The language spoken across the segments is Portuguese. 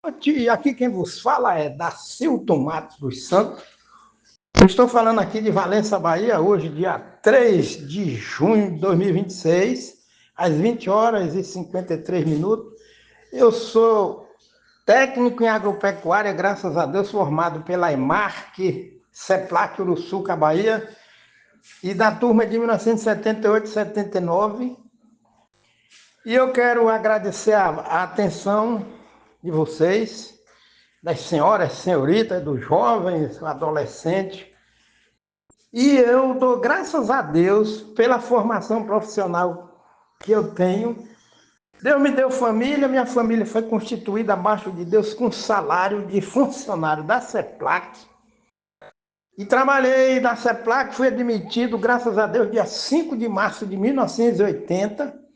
Aqui quem vos fala é Dacilton Matos dos Santos. Eu estou falando aqui de Valença, Bahia, hoje, dia 3 de junho de 2026, às 20 horas e 53 minutos. Eu sou técnico em agropecuária, graças a Deus, formado pela EMARC, CEPLAC, Uruçuca, Bahia, e da turma de 1978 e 79. E eu quero agradecer a atenção de vocês, das senhoras, senhoritas, dos jovens, adolescentes. E eu dou graças a Deus pela formação profissional que eu tenho. Deus me deu família, minha família foi constituída abaixo de Deus com salário de funcionário da CEPLAC. E trabalhei na CEPLAC, fui admitido, graças a Deus, dia 5 de março de 1980.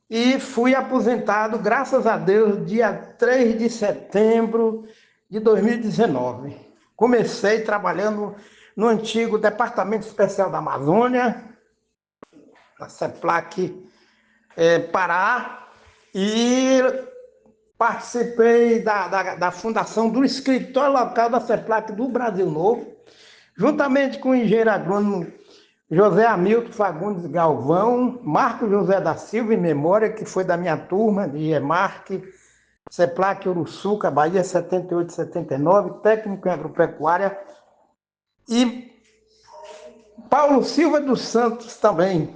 E fui aposentado, graças a Deus, dia 3 de setembro de 2019. Comecei trabalhando no antigo Departamento Especial da Amazônia, na CEPLAC Pará, e participei da fundação do escritório local da CEPLAC do Brasil Novo, juntamente com o engenheiro agrônomo José Hamilton Fagundes Galvão, Marco José da Silva, em memória, que foi da minha turma de EMARC, CEPLAC Uruçuca, Bahia, 78 e 79, técnico em agropecuária, e Paulo Silva dos Santos também,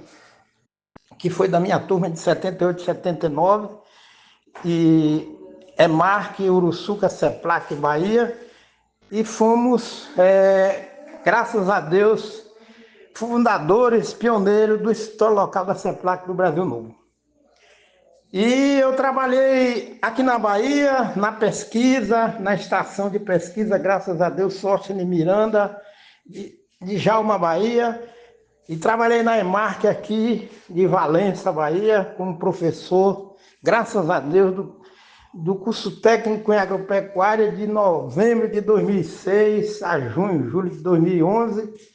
que foi da minha turma de 78 e 79, e EMARC Uruçuca, CEPLAC Bahia, e fomos, graças a Deus, fundadores, pioneiros do escritório local da CEPLAC do Brasil Novo. E eu trabalhei aqui na Bahia, na pesquisa, na estação de pesquisa, graças a Deus, Sócrates Miranda, de Jalma, Bahia, e trabalhei na EMARC aqui, de Valença, Bahia, como professor, graças a Deus, do curso técnico em agropecuária de novembro de 2006 a julho de 2011,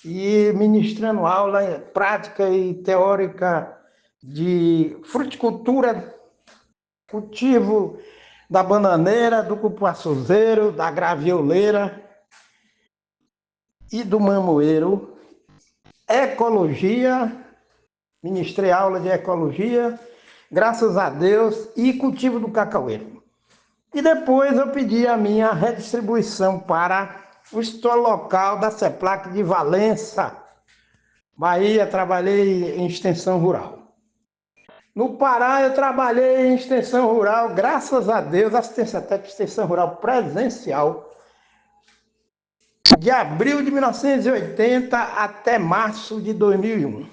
e ministrando aula prática e teórica de fruticultura, cultivo da bananeira, do cupuaçuzeiro, da gravioleira e do mamoeiro, ecologia, ministrei aula de ecologia, graças a Deus, e cultivo do cacaueiro. E depois eu pedi a minha redistribuição para o escritório local da CEPLAC de Valença, Bahia. Trabalhei em extensão rural. No Pará eu trabalhei em extensão rural, graças a Deus, assistência técnica de extensão rural presencial, de abril de 1980 até março de 2001.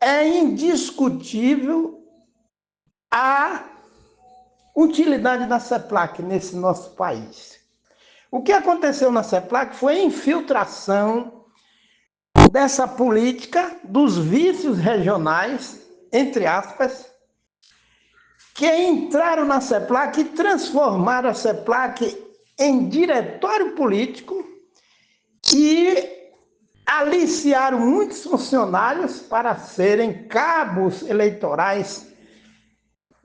É indiscutível a utilidade da CEPLAC nesse nosso país. O que aconteceu na CEPLAC foi a infiltração dessa política dos vícios regionais, entre aspas, que entraram na CEPLAC e transformaram a CEPLAC em diretório político e aliciaram muitos funcionários para serem cabos eleitorais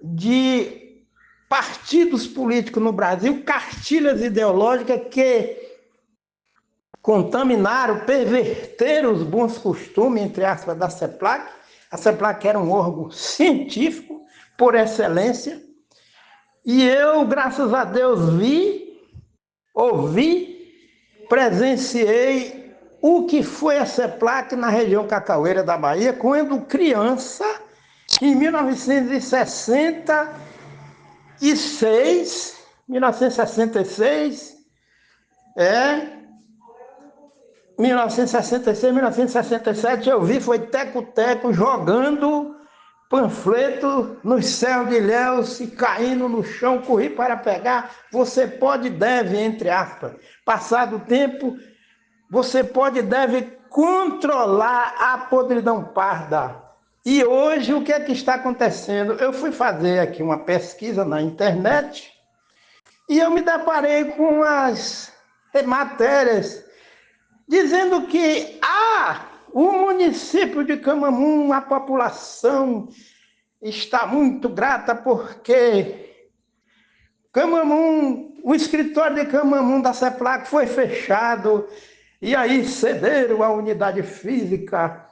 de partidos políticos no Brasil, cartilhas ideológicas que contaminaram, perverteram os bons costumes, entre aspas, da CEPLAC. A CEPLAC era um órgão científico, por excelência, e eu, graças a Deus, vi, ouvi, presenciei o que foi a CEPLAC na região cacaueira da Bahia, quando criança, em 1966, 1967, eu vi, foi teco-teco, jogando panfleto nos céus de Ilhéus e caindo no chão, corri para pegar. Você pode e deve, entre aspas, passado o tempo, você pode e deve controlar a podridão parda. E hoje o que é que está acontecendo? Eu fui fazer aqui uma pesquisa na internet e eu me deparei com as matérias dizendo que o município de Camamu, a população está muito grata porque Camamu, o escritório de Camamu da CEPLAC foi fechado, e aí cederam a unidade física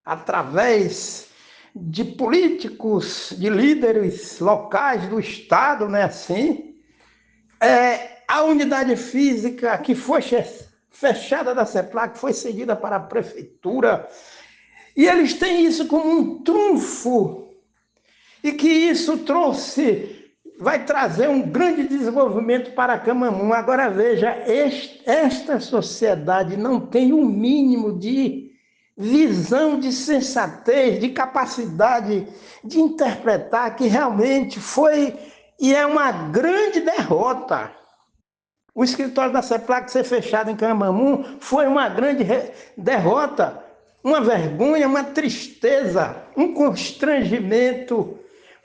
através de políticos, de líderes locais do estado, né, assim. A unidade física que foi fechada da CEPLAC foi cedida para a prefeitura, e eles têm isso como um trunfo, e que isso vai trazer um grande desenvolvimento para Camamu. Agora veja, esta sociedade não tem um mínimo de visão, de sensatez, de capacidade de interpretar que realmente foi e é uma grande derrota. O escritório da CEPLAC ser fechado em Camamu foi uma grande derrota, uma vergonha, uma tristeza, um constrangimento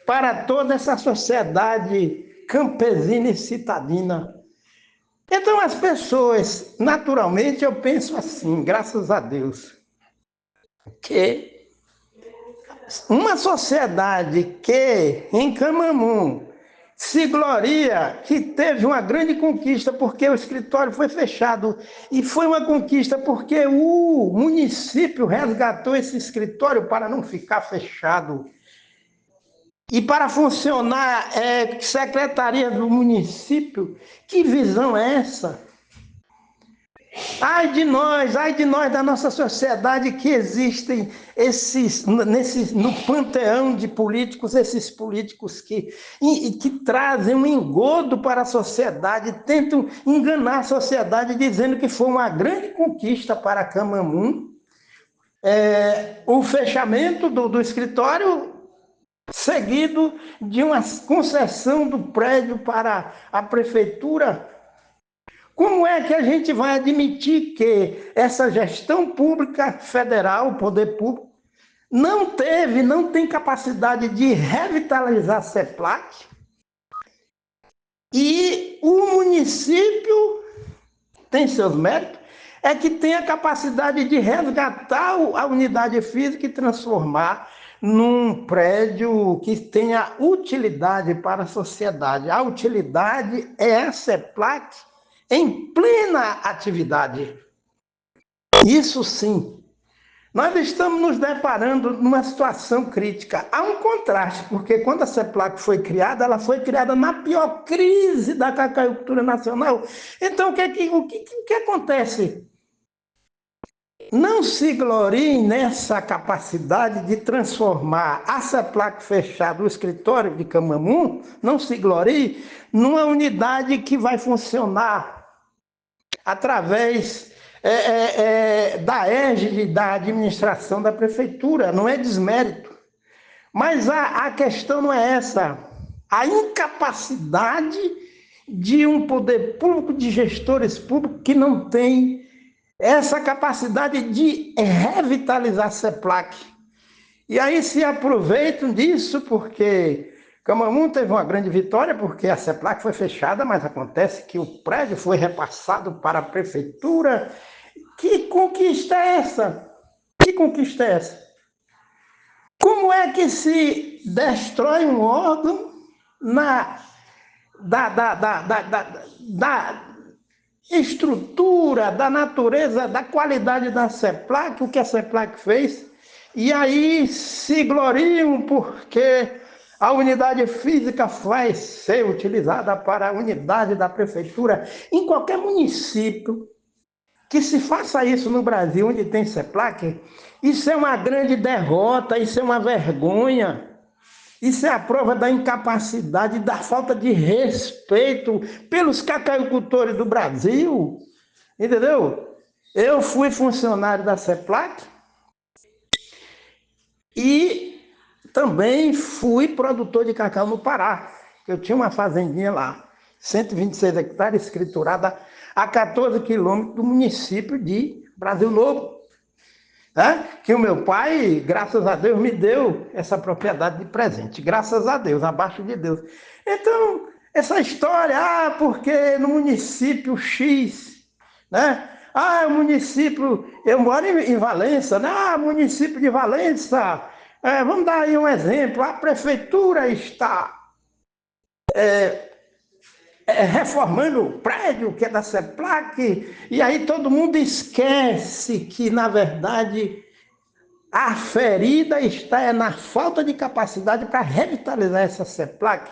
para toda essa sociedade campesina e citadina. Então as pessoas, naturalmente, eu penso assim, graças a Deus, que uma sociedade que em Camamu se gloria que teve uma grande conquista porque o escritório foi fechado, e foi uma conquista porque o município resgatou esse escritório para não ficar fechado. E para funcionar secretaria do município, que visão é essa? Ai de nós da nossa sociedade, que existem no panteão de políticos, esses políticos que trazem um engodo para a sociedade, tentam enganar a sociedade dizendo que foi uma grande conquista para Camamu, o fechamento do escritório, seguido de uma concessão do prédio para a prefeitura. Como é que a gente vai admitir que essa gestão pública federal, o poder público, não tem capacidade de revitalizar a CEPLAC, e o município tem seus méritos, é que tem a capacidade de resgatar a unidade física e transformar num prédio que tenha utilidade para a sociedade. A utilidade é a CEPLAC em plena atividade. Isso sim. Nós estamos nos deparando numa situação crítica. Há um contraste, porque quando a CEPLAC foi criada, ela foi criada na pior crise da cacaicultura nacional. Então, o que acontece? Não se gloriem nessa capacidade de transformar a CEPLAC fechada, o escritório de Camamu, não se gloriem numa unidade que vai funcionar através da égide da administração da prefeitura. Não é desmérito. Mas a questão não é essa. A incapacidade de um poder público, de gestores públicos que não tem essa capacidade de revitalizar a CEPLAC. E aí se aproveitam disso porque Camamu teve uma grande vitória, porque a CEPLAC foi fechada, mas acontece que o prédio foi repassado para a prefeitura. Que conquista é essa? Que conquista é essa? Como é que se destrói um órgão da estrutura, da natureza, da qualidade da CEPLAC, o que a CEPLAC fez, e aí se gloriam porque a unidade física vai ser utilizada para a unidade da prefeitura. Em qualquer município que se faça isso no Brasil, onde tem CEPLAC, isso é uma grande derrota, isso é uma vergonha. Isso é a prova da incapacidade, da falta de respeito pelos cacaicultores do Brasil, entendeu? Eu fui funcionário da CEPLAC e também fui produtor de cacau no Pará. Eu tinha uma fazendinha lá, 126 hectares, escriturada a 14 quilômetros do município de Brasil Novo. Que o meu pai, graças a Deus, me deu essa propriedade de presente, graças a Deus, abaixo de Deus. Então, essa história, porque no município X, né? O município, eu moro em Valença, né? Município de Valença, vamos dar aí um exemplo, a prefeitura está reformando o prédio que é da CEPLAC, e aí todo mundo esquece que, na verdade, a ferida está na falta de capacidade para revitalizar essa CEPLAC.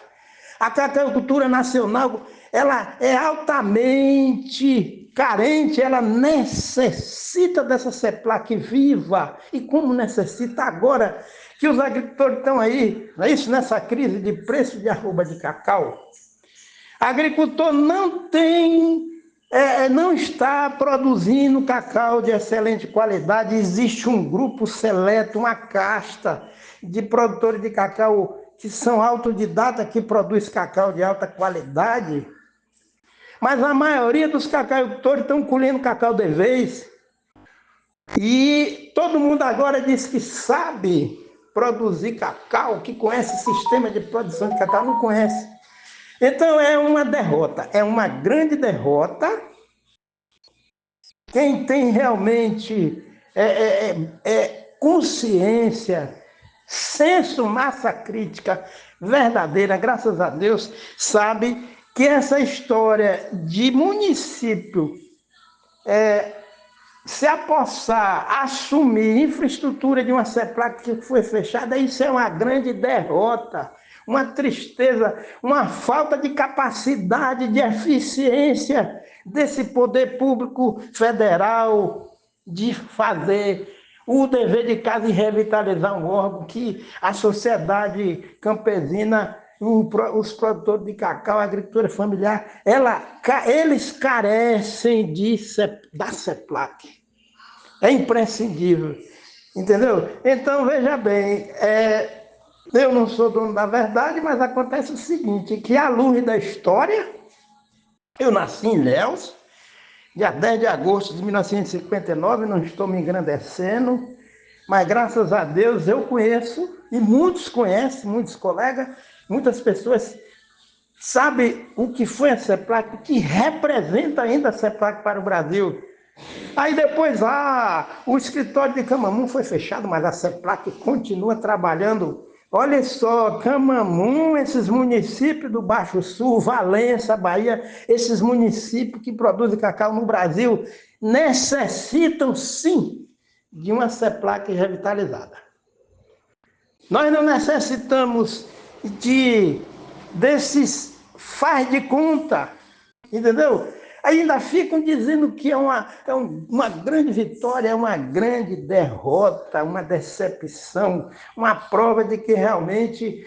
A cacaucultura nacional, ela é altamente carente, ela necessita dessa CEPLAC viva. E como necessita agora que os agricultores estão aí, não é isso? Nessa crise de preço de arroba de cacau, agricultor não está produzindo cacau de excelente qualidade. Existe um grupo seleto, uma casta de produtores de cacau que são autodidatas, que produz cacau de alta qualidade. Mas a maioria dos cacauicultores estão colhendo cacau de vez. E todo mundo agora diz que sabe produzir cacau, que conhece o sistema de produção de cacau, não conhece. Então é uma derrota, é uma grande derrota. Quem tem realmente consciência, senso, massa crítica verdadeira, graças a Deus, sabe que essa história de município se apossar, assumir infraestrutura de uma CEPLAC que foi fechada, isso é uma grande derrota, uma tristeza, uma falta de capacidade, de eficiência desse poder público federal de fazer o dever de casa e revitalizar um órgão que a sociedade campesina, os produtores de cacau, a agricultura familiar, eles carecem da CEPLAC. É imprescindível, entendeu? Então, veja bem, eu não sou dono da verdade, mas acontece o seguinte, que à luz da história, eu nasci em Ilhéus, dia 10 de agosto de 1959, não estou me engrandecendo, mas graças a Deus eu conheço, e muitos conhecem, muitos colegas, muitas pessoas sabem o que foi a CEPLAC, o que representa ainda a CEPLAC para o Brasil. Aí depois, o escritório de Camamu foi fechado, mas a CEPLAC continua trabalhando. Olha só, Camamu, esses municípios do Baixo Sul, Valença, Bahia, esses municípios que produzem cacau no Brasil, necessitam sim de uma CEPLAC revitalizada. Nós não necessitamos desses faz de conta, entendeu? Ainda ficam dizendo que é uma grande vitória, é uma grande derrota, uma decepção, uma prova de que realmente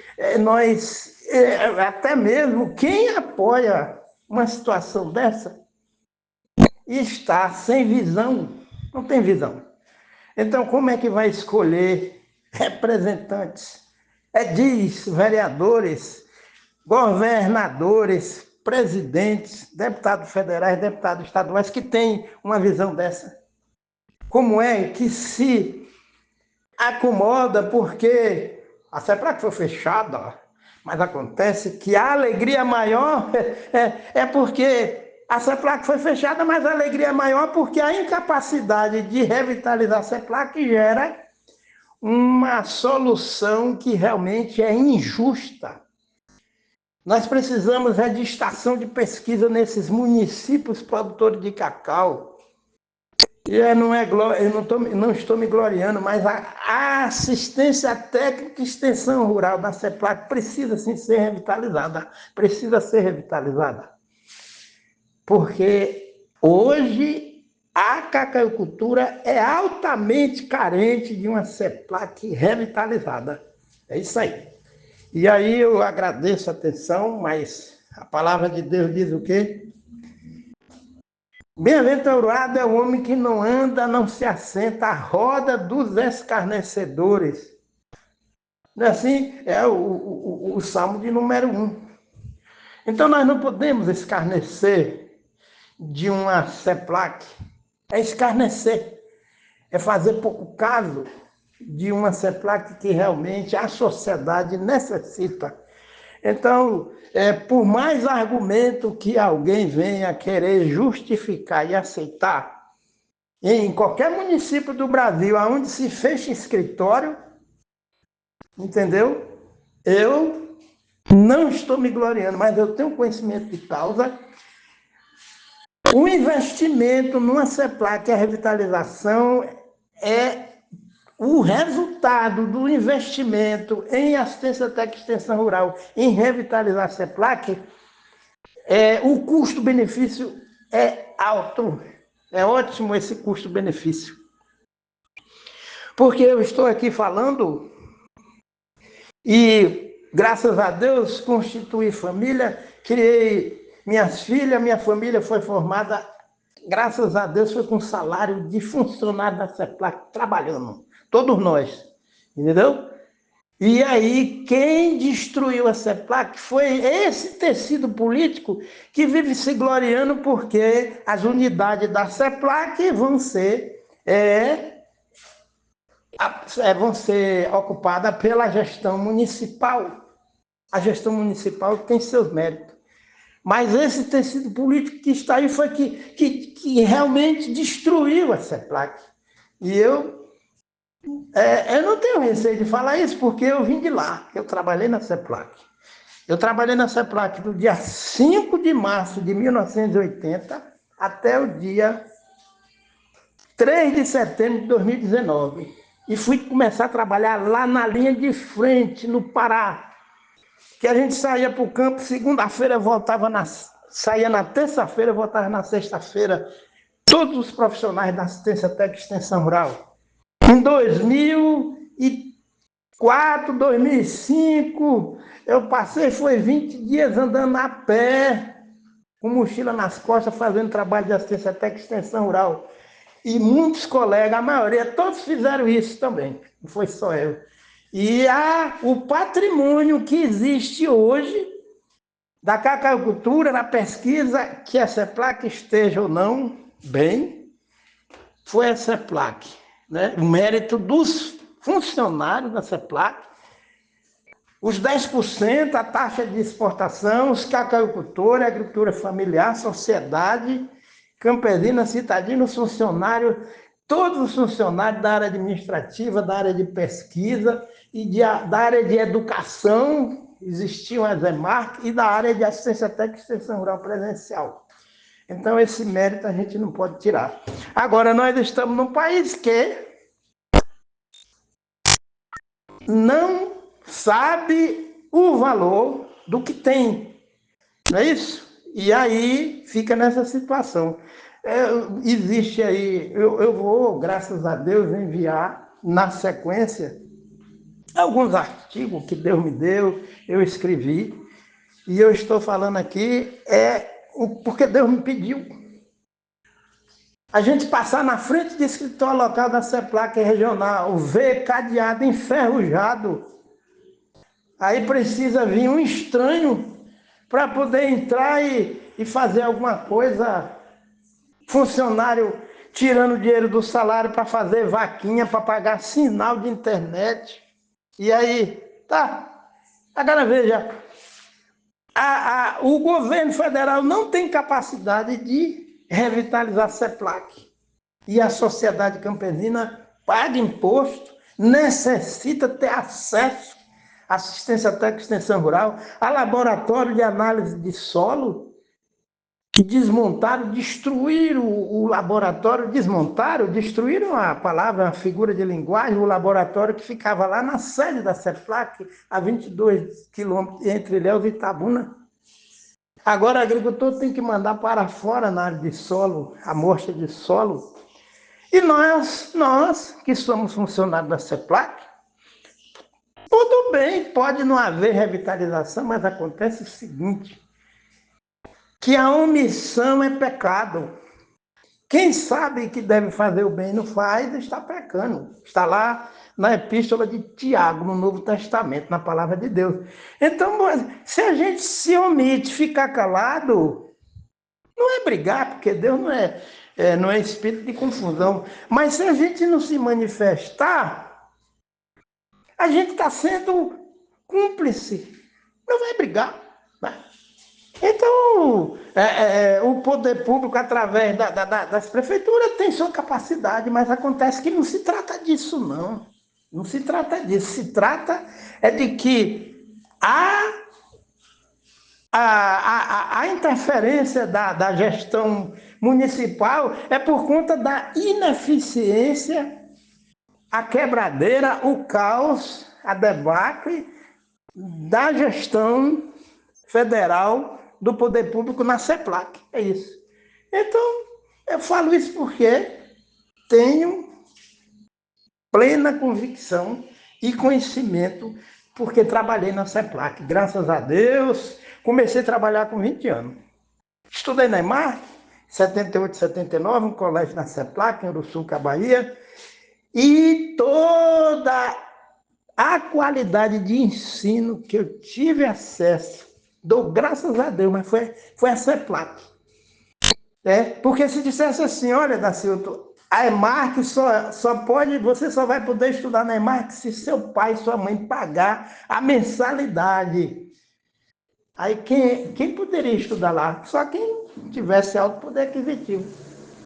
até mesmo quem apoia uma situação dessa, está sem visão, não tem visão. Então, como é que vai escolher representantes? Vereadores, governadores, presidentes, deputados federais, deputados estaduais que têm uma visão dessa. Como é que se acomoda porque a CEPLAC foi fechada, mas acontece que a alegria maior é porque a CEPLAC foi fechada, mas a alegria maior porque a incapacidade de revitalizar a CEPLAC gera uma solução que realmente é injusta. Nós precisamos de estação de pesquisa nesses municípios produtores de cacau. E eu não estou me gloriando, mas a assistência técnica e extensão rural da CEPLAC precisa sim ser revitalizada. Precisa ser revitalizada. Porque hoje a cacauicultura é altamente carente de uma CEPLAC revitalizada. É isso aí. E aí eu agradeço a atenção, mas a palavra de Deus diz o quê? Bem-aventurado é o homem que não anda, não se assenta à roda dos escarnecedores. Assim é o Salmo de número 1. Então nós não podemos escarnecer de uma CEPLAC. É escarnecer, é fazer pouco caso de uma CEPLAC que realmente a sociedade necessita. Então, por mais argumento que alguém venha querer justificar e aceitar, em qualquer município do Brasil, onde se fecha escritório, entendeu? Eu Não estou me gloriando, mas eu tenho conhecimento de causa. O investimento numa CEPLAC, a revitalização, é o resultado do investimento em assistência técnica e extensão rural, em revitalizar a CEPLAC, o custo-benefício é alto. É ótimo esse custo-benefício. Porque eu estou aqui falando e, graças a Deus, constituí família, criei minhas filhas, minha família foi formada, graças a Deus, foi com salário de funcionário da CEPLAC, trabalhando, todos nós, entendeu? E aí, quem destruiu a CEPLAC foi esse tecido político que vive se gloriando porque as unidades da CEPLAC vão ser ocupadas pela gestão municipal. A gestão municipal tem seus méritos. Mas esse tecido político que está aí foi que realmente destruiu a CEPLAC. E eu não tenho receio de falar isso, porque eu vim de lá, eu trabalhei na CEPLAC. Eu trabalhei na CEPLAC do dia 5 de março de 1980 até o dia 3 de setembro de 2019. E fui começar a trabalhar lá na linha de frente, no Pará. Que a gente saía para o campo, segunda-feira saía na terça-feira, voltava na sexta-feira. Todos os profissionais da assistência técnica e extensão rural. Em 2004, 2005, eu foi 20 dias andando a pé, com mochila nas costas, fazendo trabalho de assistência técnica e extensão rural. E muitos colegas, a maioria, todos fizeram isso também, não foi só eu. E o patrimônio que existe hoje da cacaucultura, na pesquisa, que a CEPLAC esteja ou não bem, foi a CEPLAC. Né? O mérito dos funcionários da CEPLAC, os 10%, a taxa de exportação, os cacaucultores, a agricultura familiar, sociedade, campesina, citadina, os funcionários, todos os funcionários da área administrativa, da área de pesquisa e da área de educação, existiam as EMARC, e da área de assistência técnica e extensão rural presencial. Então, esse mérito a gente não pode tirar. Agora, nós estamos num país que não sabe o valor do que tem, não é isso? E aí fica nessa situação. Existe aí, eu vou, graças a Deus, enviar na sequência alguns artigos que Deus me deu, eu escrevi, e eu estou falando aqui porque Deus me pediu. A gente passar na frente do escritório local da CEPLAC regional, ver cadeado enferrujado, aí precisa vir um estranho para poder entrar e fazer alguma coisa, funcionário tirando dinheiro do salário para fazer vaquinha, para pagar sinal de internet. E aí, tá. Agora veja, o governo federal não tem capacidade de revitalizar a CEPLAC. E a sociedade campesina paga imposto, necessita ter acesso à assistência técnica e extensão rural, a laboratório de análise de solo, que desmontaram, destruíram o laboratório, destruíram a palavra, a figura de linguagem, o laboratório que ficava lá na sede da CEPLAC, a 22 quilômetros entre Ilhéus e Itabuna. Agora o agricultor tem que mandar para fora na área de solo, amostra de solo. E nós que somos funcionários da CEPLAC, tudo bem, pode não haver revitalização, mas acontece o seguinte, que a omissão é pecado. Quem sabe que deve fazer o bem e não faz, está pecando. Está lá na epístola de Tiago, no Novo Testamento, na palavra de Deus. Então, se a gente se omite, ficar calado, não é brigar, porque Deus não é espírito de confusão. Mas se a gente não se manifestar, a gente está sendo cúmplice. Não vai brigar. Né? Então, o poder público, através das prefeituras, tem sua capacidade, mas acontece que não se trata disso, não. Não se trata disso. Se trata de que há A interferência da gestão municipal é por conta da ineficiência, a quebradeira, o caos, a debacle da gestão federal do poder público na CEPLAC. É isso. Então, eu falo isso porque tenho plena convicção e conhecimento, porque trabalhei na CEPLAC. Graças a Deus, comecei a trabalhar com 20 anos. Estudei na EMARC, 78, 79, um colégio na CEPLAC, em Uruçuca, Bahia, e toda a qualidade de ensino que eu tive acesso, dou graças a Deus, mas foi a CEPLAC. Porque se dissesse assim, olha, Dacilto, a EMARC você só vai poder estudar na EMARC se seu pai e sua mãe pagar a mensalidade. Aí quem poderia estudar lá? Só quem tivesse alto poder aquisitivo.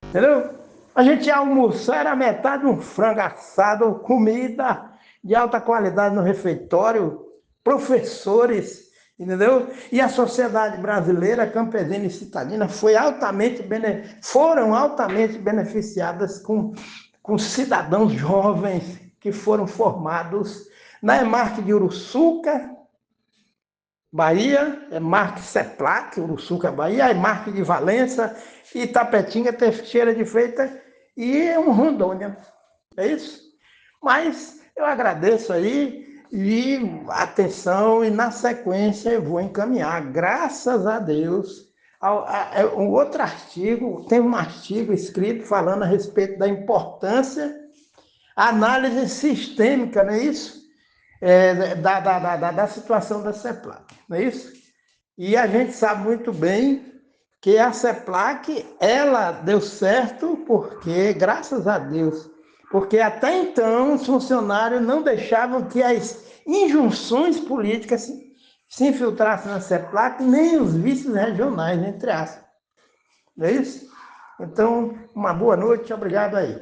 Entendeu? A gente ia almoçar, era metade de um frango assado, comida de alta qualidade no refeitório, professores, entendeu? E a sociedade brasileira, campesina e citadina, foram altamente beneficiadas com cidadãos jovens que foram formados na EMARC de Uruçuca, Bahia, EMARC CEPLAC, Uruçuca, Bahia, EMARC de Valença, Itapetinga, Teixeira de Freitas e Rondônia. É isso? Mas eu agradeço aí e atenção, e na sequência eu vou encaminhar, graças a Deus, um outro artigo, tem um artigo escrito falando a respeito da importância, análise sistêmica, não é isso? Da situação da CEPLAC, não é isso? E a gente sabe muito bem que a CEPLAC, ela deu certo porque, graças a Deus, porque até então os funcionários não deixavam que as injunções políticas se infiltrassem na CEPLAC, nem os vices regionais, entre aspas. Não é isso? Então, uma boa noite, obrigado aí.